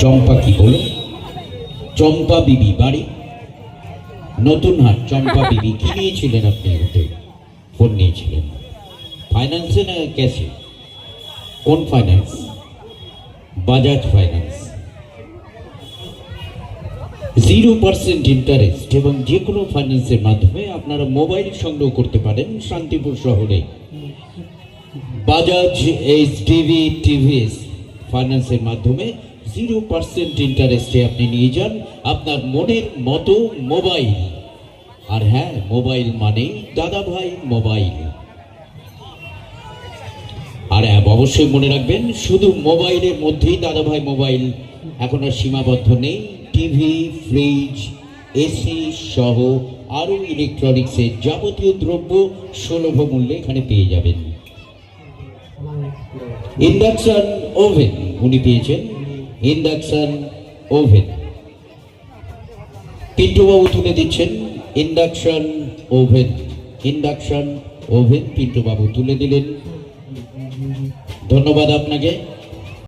চম্পা কি বলো? চম্পা বিবি বাড়ি নতুন হাট। চম্পা বিবি কি নিয়েছিলেন আপনি? ফোন নিয়েছিলেন ফাইন্যান্সে না ক্যাশে? কোন ফাইন্যান্স? বাজাজ ফাইন্যান্স। 0% ইন্টারেস্ট এবং যে কোনো ফাইন্যান্সের মাধ্যমে আপনারা মোবাইল সংগ্রহ করতে পারেন শান্তিপুর শহরে। বাজাজ এইচডিবি টিভিএস ফাইন্যান্সের মাধ্যমে 0% ইন্টারেস্টে আপনি নিয়ে যান আপনার মনের মতো মোবাইল। আর হ্যাঁ, মোবাইল মানেই দাদাভাই মোবাইল। আর অবশ্যই মনে রাখবেন, শুধু মোবাইলের মধ্যেই দাদাভাই মোবাইল। এখন আর সীমাবদ্ধ নেই, টিভি, ফ্রিজ, এসি সহ আরও ইলেকট্রনিক্সের যাবতীয় দ্রব্য সুলভ মূল্যে এখানে পেয়ে যাবেন। ইন্ডাকশন ওভেন উনি পেয়েছেন, ইন্ডাকশন ওভেন। পিন্টুবাবু তুলে দিচ্ছেন ইন্ডাকশন ওভেন। ইন্ডাকশন ওভেন পিন্টুবাবু তুলে দিলেন, ধন্যবাদ আপনাকে।